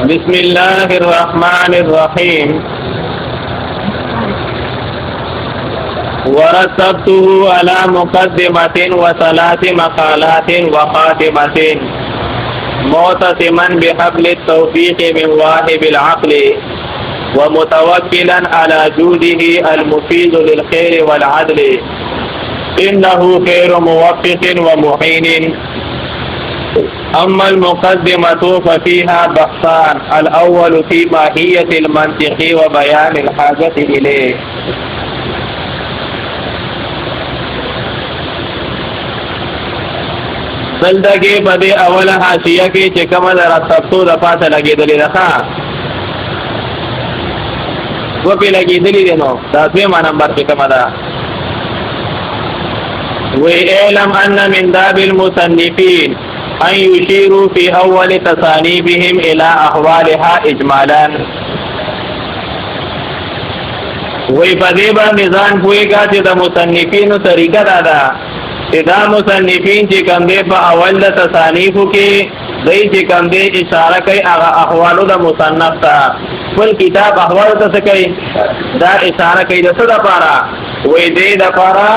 بسم الله الرحمن الرحيم. ورتبته على مقدمة وثلاث مقالات وخاتمة معتصما بحبل التوفيق من واهب العقل ومتوكلا على جوده المفيد للخير والعدل إنه خير موفق ومعين. أما المقدمة ففيها بحثان: الأول في ماهية المنطق وبيان الحاجة إليه. دلدگی بدی اول حاشیه کی چې کومه رتبتو د پاسه لګېدلې ده وپی لګېدلې ده نو دا دویمه نمبر کې کومه ده وَاعْلَمْ أَنَّ مِنْ دَابِ الْمُصَنِّفِينَ أَنْ يُشِيرُوا فِي أَوَّلِ تَصَانِيفِهِمْ إِلَى أَحْوَالِهَا إِجْمَالًا. وی پدې باندې ځان پوهېږه چې د مصنفینو طریقه دا ده چې دا مصنفین چې کوم دی په اول د تصانیفو کې دی چې کوم دی اشاره کوي هغه احوالو د مصنف ته خپل کتاب احوالو ته څه کوي دا اشاره کوي د څه دپاره وی دی دپاره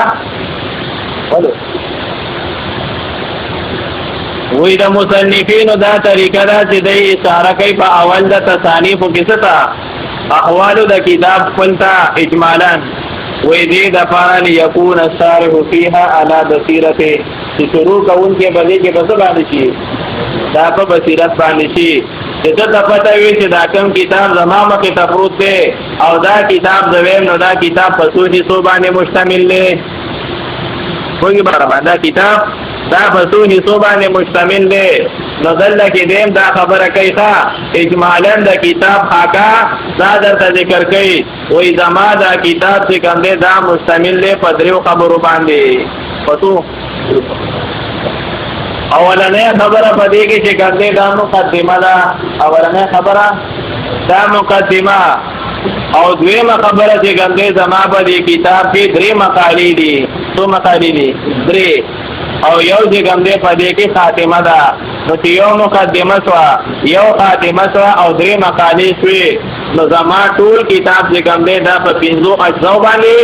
وی د مصنفینو دا طریقه ده چې دی اشاره کوي په اول د تصانیفو کې څه ته احوالو د کتاب خپل ته اجمالا وی دی دپاره لیکون الصارف فیها علی بصیرته چې شروع کوونکی به دې کې په څه باندې شي دا په بصیرت باندې شي چې ته ته پته وي چې دا کوم کتاب زما مخې ته پروت دی او دا کتاب زه ویم نو دا کتاب په څو حصو باندې مشتمل دی پوهېږې برابر دا کتاب دا په څو حصو باندې مشتمل دی نو دلته کې دیم دا خبره کوي ښه اجمالا د کتاب خاکه دا درته ذکر کوي وایي زما دا کتاب چې کوم دی دا مشتمل دی په دریو خبرو باندې په څو اولنۍ خبره په دې کې چې کوم دی دا مقدمه ده اولنۍ خبره دا مقدمه او دویمه خبره چې کوم دی زما په دې کتاب کې درې مقالې دي څو مقالې دي درې او یو چې کوم دی په دې کې خاتمه ده نو چې یو مقدمه شوه یو خاتمه شوه او درې مقالې شوې نو زما ټول کتاب چې کوم دی دا په پنځو اجزاو باندې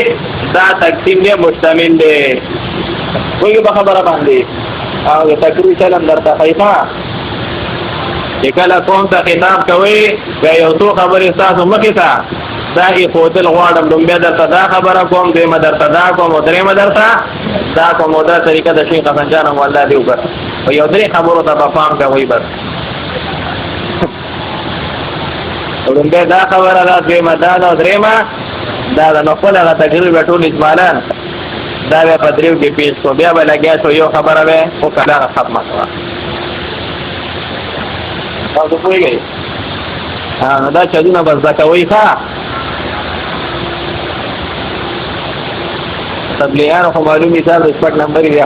دا تقسیم دی مشتمل دی پوهېږې په خبره باندې او د تقریر چلم درته ښایي چې کله قوم ته خطاب کوئ بیا یو څو خبرې ستاسو مخې ته دا ایښودل غواړم لومبیا درته دا خبره کوم دویمه درته دا کوم او درېیمه درته دا کوم او دا طریقه د شیخ حسن جان هم والله دې وکړ په یو درې خبرو ته به پام کوئ بس لومبیا دا خبره ده دویمه دا ده او درېیمه دا ده نو خپل هغه تقریر به ټول اجمالا دا بیا په دریو کې پیش کړو بیا به لګیا شو یو خبره به وکړه هغه ختمه شوه تاسو پوهېږئ نو دا چلونه به زده کوئ ښه تبلیغیانو خو معلومي صاحب د شپږ نمبرې دی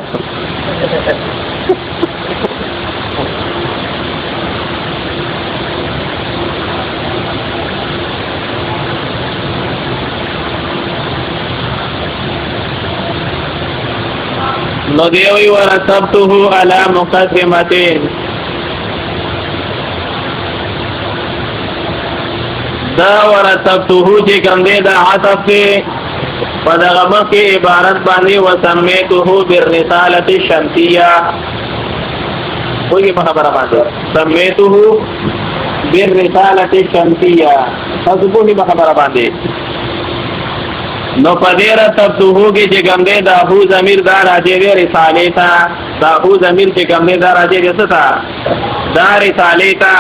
نو دیوی ورتبته علی مقدمتین دا ورتبته چې کوم دی دا عطف دی په دغه مخکې عبارت باندې وسمیته بالرسالة الشمسیه پوهېږې په خبره باندې سمیته بالرسالة الشمسیه تاسو پوهېږئ په خبره باندې نو په دې رتبته کې چې کوم دی دا هو ضمیر دا راځي دی رسالې ته دا هو ضمیر چې کوم دی دا راځي دی څه ته دا رسالې ته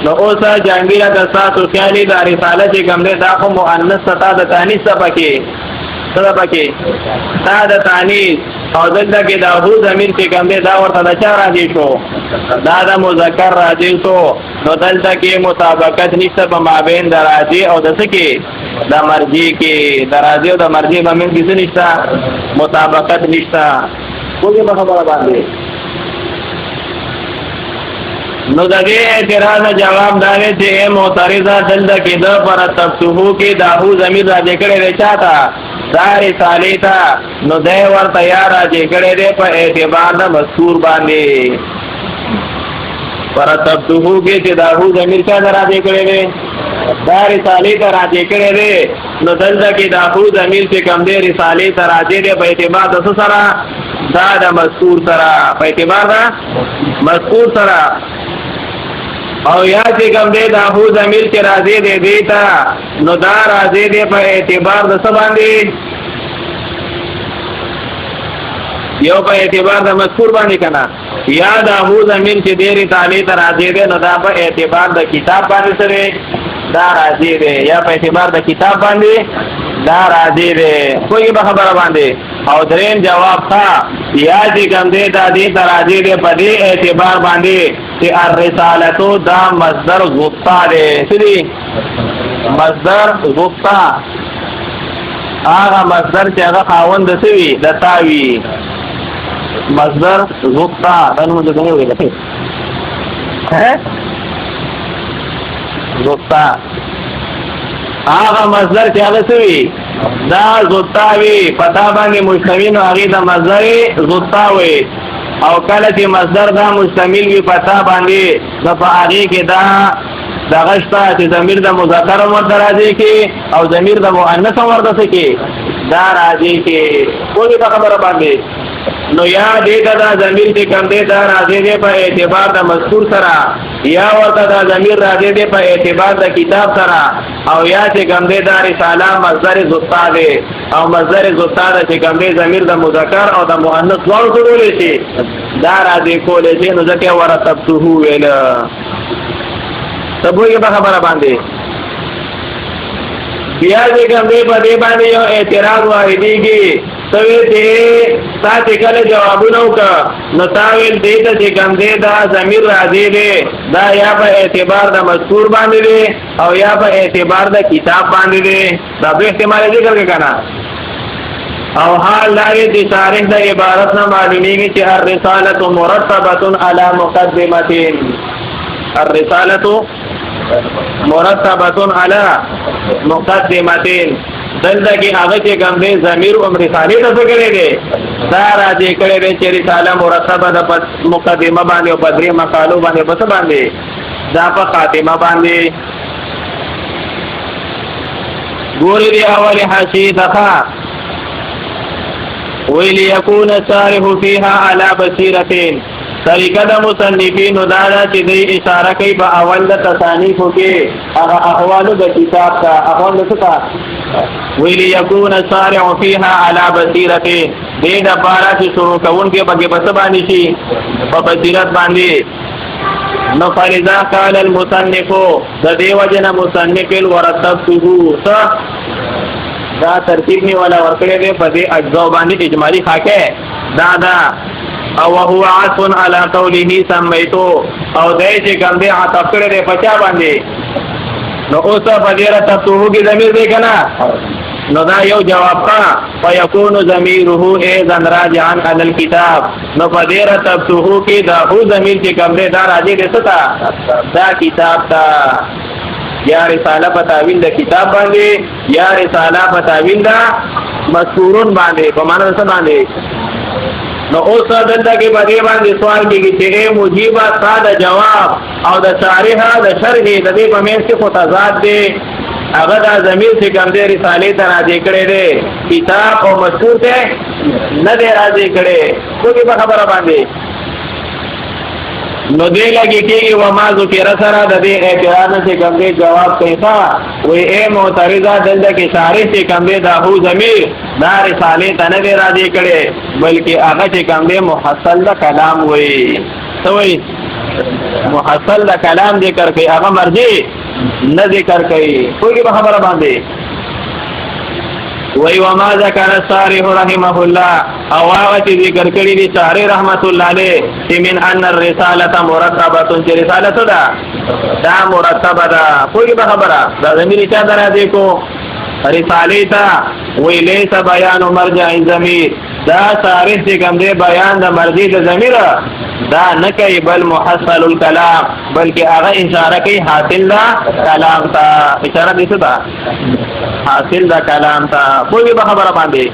نو اوس جانګیره د ستاسو خیالي دا رساله چې کوم دی دا خو مؤنث ته د تانیث ته پکې څه ده پکې دا د تانیث او دلته کې دا هو ضمیر چې کوم دی دا ورته د چا راځي شو دا د مذکر راځي شو نو دلته کې مطابقت نشته په مابین د راځي او د څه کې د مرجع کې د راځي او د مرجع په منځ کې څه نشته مطابقت نشته پوهېږې په خبره باندې نو د دې اعتراض جواب دا دی چې معترضه دلته کې د فرتبته کې دا هو ضمیر راځي کړی دی چا ته دا رسالې ته نو دی ورته یا راځي کړی دی په اعتبار د مذکور باندې په ورتبته کې چې دا هو ضمیر چا راځي کړي دي دا رسالې ته راځي کړي دي نو دلته کې دا هو ضمیر چې کوم دی رسالې ته راځي دی په اعتبار د څه سره دا د مذکور سره په اعتبار دا مذکور سره او یا چې کوم دی دا هو ضمیر چې راځي دی دیتا نو دا راځي دی په اعتبار د څه باندې یو په اعتبار د مذکور باندې کنه یا دا هو ضمیر چې دی رسالې ته راځي دی نو دا په اعتبار د کتاب باندې سره دا راځي دی یا په اعتبار د کتاب باندې دا راځي دی کوئی به خبره باندې او دریم جواب تھا یا چې کوم دی دا دې ته راځي دی په دې اعتبار باندې چې الرسالتو دا مصدر غبطه دی سړي مصدر غبطه هغه مصدر چې هغه خاوند سوي د تاوی مصدر غبطه دا نو څه کوي غبطه هغه مصدر چې هغه سوي دا غبطاوي پتا باندې مشتمل او هغه د مصدر غبطاوي او کله چې مصدر دا مشتمل وي پتا باندې د فاعل کې دا غشتا چې ضمیر د مذکر ورته راځي کې او ضمیر د مؤنث ورته کې دا راځي کې کومه خبره باندې نو یا دې دا ضمیر چې کوم دې دا راځي په اعتبار د مذکور سره یا ورته دا ضمیر راځي په اعتبار د کتاب سره او یا چې کوم دې دا رساله مصدر زتا ده او مصدر زتا ده چې کوم دې ضمیر د مذکر او د مؤنث ډول کولې شي دا راځي کولې شي نو ځکه ورتبته ویل تبوی به خبره باندې بیا دې کوم دې په دې باندې یو اعتراض واردېږي سوي دې ساتي کله جوابونه وکړه نو تاویل دې ته چې کوم دې دا ضمیر راځي دې دا یا په اعتبار د مذکور باندې دې او یا په اعتبار د کتاب باندې دې دا به احتمال ذکر کنه او حال لای دې شارح د عبارت نه معلومیږي چې الرساله مرتبه علی مقدمتين الرساله مرتبه علی مقدمتين دلته کې هغه چې کوم دې ضمیر او رساله ته څنګه دی دا راځي کړي چې رساله مرتبه د مقدمه باندې او بدري مقالو باندې بس باندې دا په خاتمه باندې ګوري دی اوله حاشیه تخا ویلی یکون الشارح فيها على بصیرتين طریقه د مصنفین دا چې د اشاره کوي په اول د تصانیف کې هغه احوالو د کتاب کا احوال څه کا ویلی یکون الشارع فيها على بصیرتين دې د بارا چې شروع کوون کې بګي بس باندې شي په بصیرت باندې نو فلذا قال المصنف د دې وجنه مصنف ورتبته دا ترتیب نه ولا ورکړې دې په دې اجزاء باندې اجمالی خاکه دا او هو عطف على قوله سميتو او دای چې کوم دې عطف کړی دی پچا باندې نو اوس په دې راتبته کې ضمیر دی کنه نو دا یو جواب کا فیکون ضمیره اذا راجعا علی الكتاب نو په دې راتبته کې دا هو ضمیر چې کوم دې دا راځي دې ستا دا کتاب تا یا رساله په تعویل د کتاب باندې یا رساله په تعویل دا مذکورون باندې په معنا څه باندې نو اوس دلته کې باندې سوال کېږي چې مجيبه ساده جواب او د شارح د شرح د دې په منځ کې تضاد دی هغه د ضمیر چې کوم دې رسالې ته راځي کړي دی کتاب او مذکور ته نه دی راځي کړي کومه خبره باندې نو دې لګي کېږي و ما ذکر سره د دې اعتراض چې کوم دې جواب کوي وې اے معترضه دلته کې شارح چې کوم دې دا هو ضمیر دا رسالې ته نه دی راځي کړي بلکې هغه چې کوم دې محصل کلام وې سوې محصل کلام ذکر کوي هغه مرجع نه ذکر کوي کومه خبره باندې وی وما ذکر الشارح رحمه الله او هغه چې ذکر کړی دی شارح رحمت الله علیه چې من ان الرساله مرتبه چې رساله دا مرتبه ده کومه خبره دا زميري چا درته کو رساله تا وی لیس بیان مرجع الضمیر دا شارح چې کوم دی بیان د مرجع د ضمیر دا نه کوي بل محصل الكلام بلکې هغه اشاره کوي حاصل دا کلام ته اشاره دي څه حاصل دا کلام تا کوئی به خبره باندې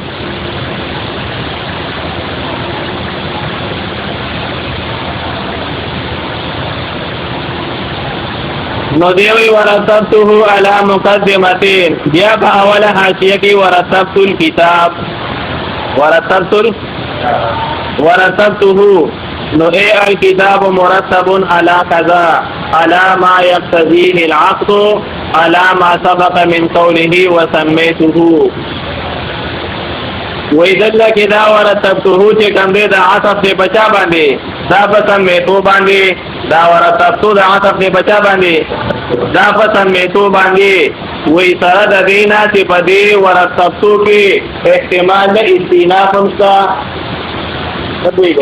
نو دیوی ورتبته علی مقدمتین بیا په اوله حاشیه کې ورتبت الكتاب ورتبته نو ای الكتاب مرتب علی كذا على ما يقتضيه العقد على ما سبق من قوله وسميته ویدل کدا ورتبته چې کوم دې د عطف په بچا باندې دا په سميتو باندې دا ورتبته د عطف په بچا باندې دا په سميتو باندې وې سره د دینا چې په دې ورتبته کې احتمال د استیناف همسا کوي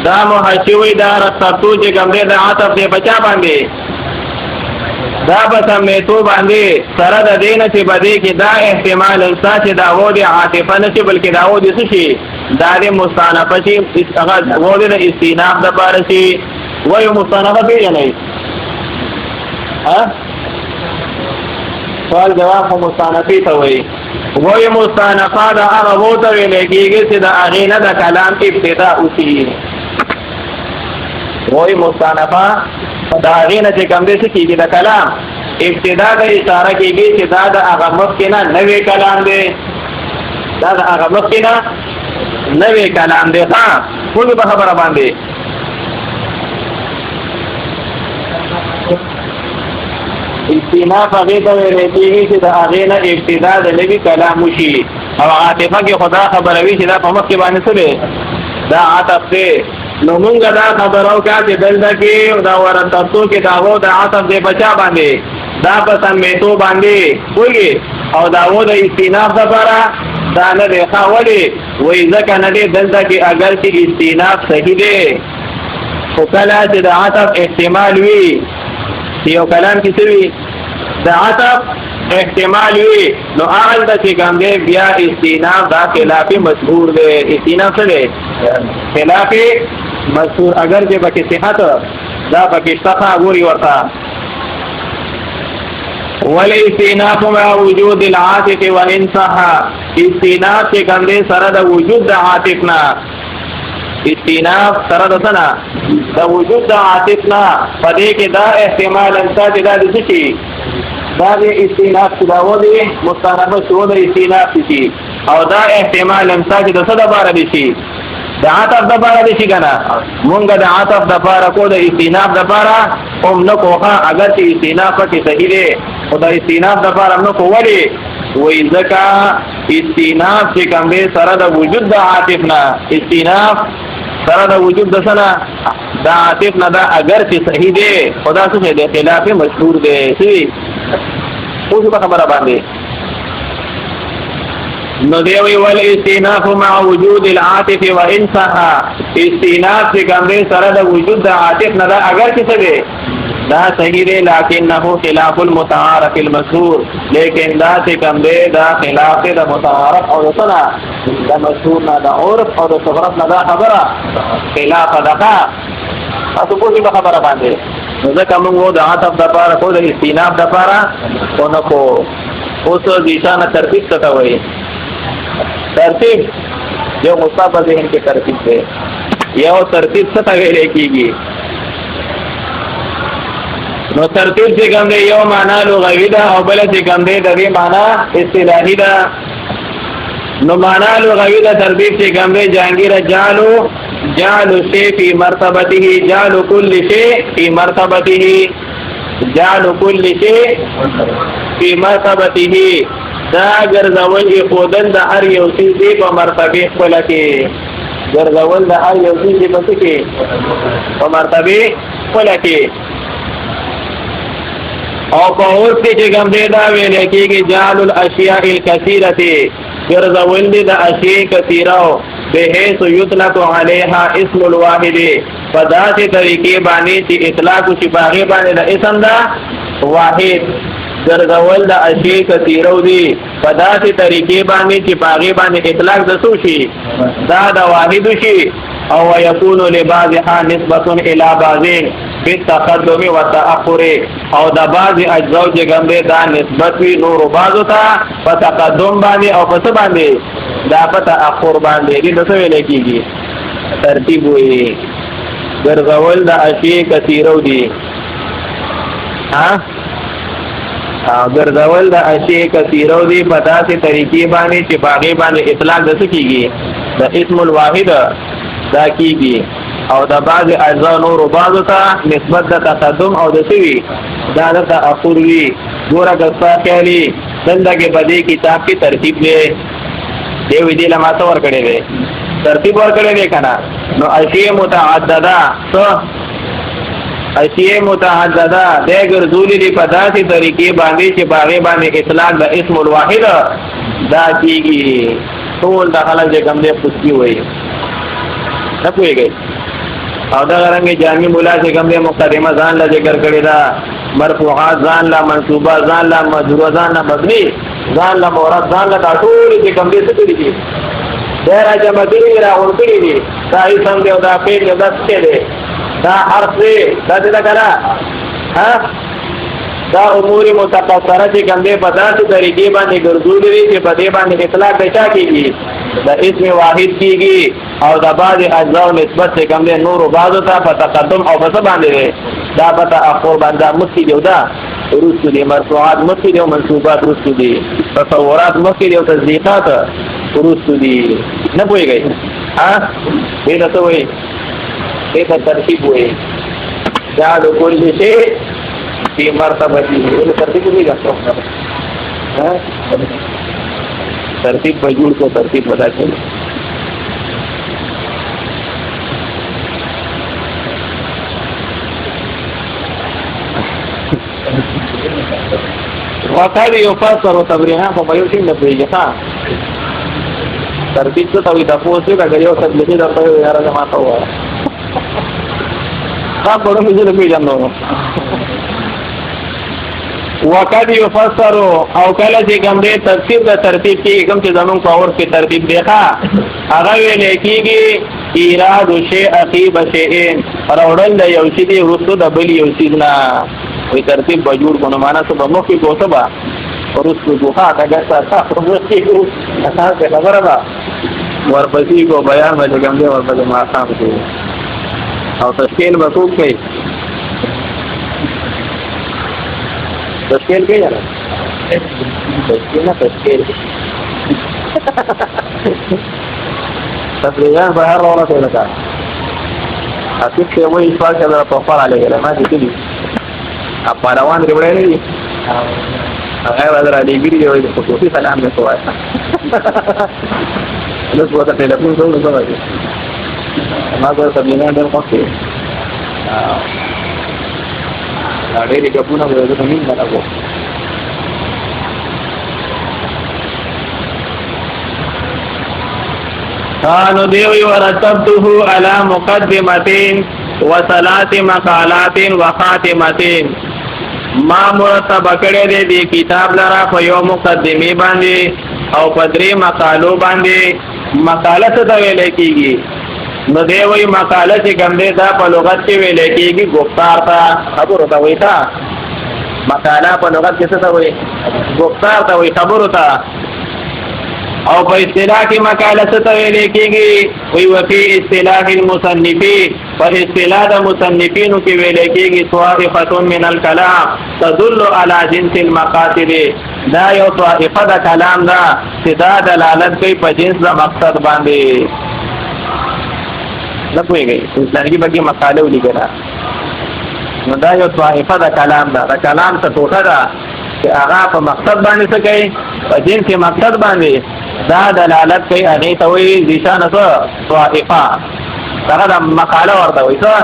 دا محشوی دا رتبتو چې کوم دې د عطف په بچا باندې دا به سمیتو باندې سره د دینه چې بده کې دا احتمال انسا چې دا و دي عاطفه نه شي بلکې دا و دي څه شي دا د مستانفه شي هغه و دي د استیناف د پاره شي وای مستانفه پیژنئ ها سوال جواب خو مستانفه ته وای وای مستانفه دا هغه و ته ویل کېږي چې د هغې نه د کلام ابتدا اوسي وای مستانفه دا غینه چې کوم دې څه کېږي د کلام ابتدا د اشاره کېږي چې دا د هغه مخکې نه نوې کلام دی دا د هغه مخکې نه نوې کلام دی ها ټول په خبره باندې استیناف هغې ته ویل کېږي چې د هغې نه ابتدا د نوي کلام وشي او عاطفه کې خدا خبروي چې دا په مخکې باندې څه دی دا عاطف دی نو مونږ دا خبرو کا چې دلته کې دا ورتبتو کې دا و د عطف د بچا باندې دا په سمیتو باندې وږي او دا و د استیناف لپاره دا نه دی ښاولې وایي ځکه نه دی دلته کې اگر چې استیناف صحیح دی خو کله چې د عطف احتمال وي چې یو کلام کې څه وي د عطف احتمال وي نو هغه د چې کوم دی بیا استیناف دا خلافي مشهور دی استیناف څه دی خلافي مشهور اگر چې بکی صحت دا بکی شخصا گوری ورطا والاستیناف مع وجود العاطف وانصحا استیناف چې کوم دی سره د وجود د عاطفنا استیناف سره د سنا د وجود د عاطفنا په دې کې دا احتمال انسا چې دا د شي دا د استیناف چې دا و دی مستانفه شو د استیناف شي او دا احتمال انسا چې د څه د باره دی شي د عطف د پاره دي شي کنه مونږ د عطف د پاره کو د استیناف د پاره هم نو کوه اگر چې استیناف کې صحیح دی او د استیناف د پاره نو کوولي وې ځکه استیناف چې کوم دی سره د وجود د عاطف نه استیناف سره د وجود د سره د عاطف نه دا اگر چې صحیح دی خدا څه دی خلاف مشهور دی سی اوس په خبره باندې نو دیوی والاستیناف مع وجود العاطف وانصحا استیناف چې کوم دی سره د وجود د عاطف نه دا اگر چې څه دی دا صحیح دی لکنه خلاف المتعارف المشهور لیکن دا چې کوم دی دا خلاف د متعارف او د سنا د مشهور نه د عرف او د شهرت نه دا خبره خلاف دغه تاسو په دې خبره باندې نو ځکه موږ د عاطف د لپاره کو د استیناف د لپاره کو نه کو اوس د ځانه ترتیب څه وایي ترتیب جو مصطفی ذهن کې ترتیب دی یو ترتیب څه ته ویل کېږي نو ترتیب چې کوم دی یو معنا لغوي ده او بل چې کوم دی د دې معنا اصطلاحي ده نو معنا لغوي ده ترتیب چې کوم دی جهانگیر جعل شی فی مرتبته جعل كل شی فی مرتبته جعل كل شی فی مرتبته دا ګرځول خودن د هر یو څه په مرتبه خپل کې ګرځول د هر یو څه په کې په مرتبه خپل کې او په اور کې چې کوم دی دا ویل کېږي جعل الاشیاء الکثیره ګرځول د اشیاء کثیره بحيث يطلق عليها اسم الواحد فذات طریقې باندې چې اطلاق شي باغې باندې د اسم دا واحد ګرځول د اشیاء کثیره دي په داسې طریقې باندې چې باغې باندې اطلاق د څه شي دا د واحد شي او يكون لبعضها نسبة الى بعض بالتقدم والتأخر او د بعض اجزاء چې کوم دی دا نسبت وي نور بعضو ته په تقدم باندې او په څه باندې دا په تأخر باندې دې څه ویل کېږي ترتیب وي ګرځول د اشیاء کثیره دي ګرځول د اشیاء کثیرو دی په داسې طریقې باندې چې باغې باندې اطلاق د څه کېږي د اسم الواحد دا کېږي او د بعض اجزا نور بعضو ته نسبت د تقدم او د سوي دا د تأخر وي ګوره ګستا خیالي دلته کې په دې کتاب کې ترتیب دی دیوی دی لما څه ورکړی دی ترتیب ورکړی دی که نه نو اشیاء متعدده اشیاء متعدده دی ګرځولي دي په داسې طریقې باندې چې باغې باندې اطلاق د اسم الواحد دا کېږي ټول د خلک چې کوم دی خصوصي وایي نه پوهېږئ او دغه رنګې جامع ملا چې کوم دی مقدمه ځان له ذکر کړې ده مرفوعات ځان له منصوبه ځان له مجروره ځان له مبني ځان له مورد ځان له دا ټولې چې کوم دی څه کړي دي دی را جمع کړي دي راغونډ کړي دي دا اسم دی او دا فعل دی دا څه دی دا حرف دی دا څه ده که نه دا امور متقصره چې کوم دی په داسې طریقې باندې ګرځولي دي چې په دې باندې اطلاق د چا کېږي د اسم واحد کېږي او د بعضې اجزاو نسبت چې کوم دی نورو بعضو ته په تقدم او په څه باندې دی دا په تأخر باندې مخکې دی او دا وروستو دي مرفوعات مخکې دي او منصوبات وروستو دي تصورات مخکې دي او تصدیقات وروستو دي نه پوهېږئ دې ته څه وایي دې ته ترتیب وایي دا د کل شی فی مرتبتی ترتیب نہیں کرتا ترتیب پر جوڑ کو ترتیب بتا چلے وقال يفسر تبريها فبيوشين لبيجتا ترتیب څه ته وي تاسو څه اگر یو تبلیغي درته یو راځه ما ته وایي تا په اړه مې پیژاندو وقد يفسر او کله چې کوم دې تفسیر د ترتیب کې کوم چې زمون په اور کې ترتیب دیخا هغه ویل کېږي ایراد شیء عقیب شیئین راوړل د یو شی دی ورسو د بل یو شی نه وي ترتیب به جوړ کو نه معنا څه به مخکې کوته با ورسو دوه تا ګټه تاسو ورسې کو تاسو خبره ده ورپسې کو بیان به کوم دی ورپسې ما خام کوي او تشکیل به څوک کوي تشکیل کوي نه تشکیل نه تشکیل تفریحان به هر ورځ وکړه اته څه وایي چې دا په فار علی ما دې کړی اپاروان دی وړاندې دي هغه ولر علی ګری دی وایي په توفیق سلام نه کوي نو څه وخت ټلیفون ته وځي ما ګور تبلیغ نه کوي ډېرې ګپونه به زه نه لګو قالوا دیوی ورتبته على مقدمتين وثلاث مقالات وخاتمتين ما مرتب کړی دی کتاب لرا په یو مقدمه باندې او په درې مقالو باندې مقاله څه ته ویل کېږي نو دی وی مقاله چې کوم دی دا په لغت کې ویل کېږي گفتار ته خبرو ته وایي تا مقاله په لغت کې څه ته وایي گفتار ته وایي خبرو ته او په اصطلاح کې مقاله څه ته ویل کېږي وی وفي اصطلاح المصنفین په اصطلاح د مصنفینو کې ویل کېږي طائفه من الكلام تدل على جنس المقاصد دا یو طائفه د کلام دا چې دا دلالت کوي په جنس د مقصد باندې نه پوهېږئ انسانګي بګي مقاله ولیکله نو دا یو طائفه د کلام ده د کلام څه ټوټه ده چې هغه په مقصد باندې څه کوي په جنس مقصد باندې دا دلالت کوي هغې ته وایي ذیشانه څه طائفه هغه د مقاله ورته وایي څه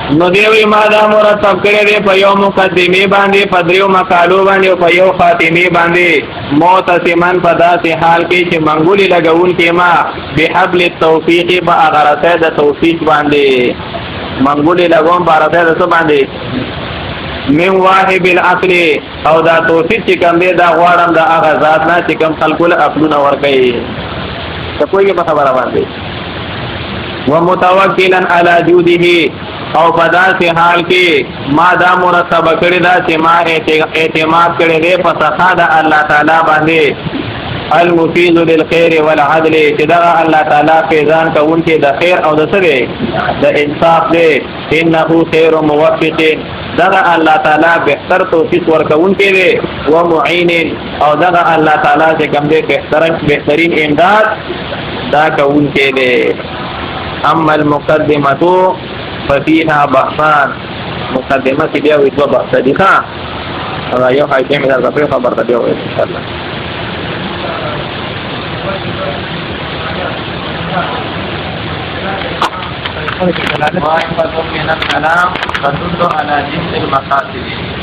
نو دی وی ما دا مرتب کړی دی په یو مقدمه باندې په دریو مقالو باندې او په یو خاتمه باندې معتصمن په داسې حال کې چې منګولې لګونکي ما بحبل التوفیق په غرضه د توفیق باندې منګولې لګوم په غرضه د څه باندې من واهب العقل او دا توفیق چې کوم دی دا غواړم د هغه ذات نه چې کوم خلکو له عقلونه ورکوي ته پوهېږې په خبره باندې ومتوکلا علی جوده او په داسې حال کې ما دا مرتبه کړې ده چې ما اعتماد کړی دی په سخا د الله تعالی باندې المفيد للخير والعدل تدعى الله تعالى فیضان کون کے دا خیر او دا سرے دا انصاف دے انہو خیر موفق دغا اللہ تعالی بہتر توفیق ورکون کے دے ومعین او دغا اللہ تعالی سے کم دے بہترین امداد دا کون کے دے اما المقدمتو ففیها بحثان مقدمہ کی دیو اتوا بحث دیخوا اگر یو حیثی میں در دفعی خبر تا دیو انشاءاللہ وائفة من الكلام تدل على جنس المقاصد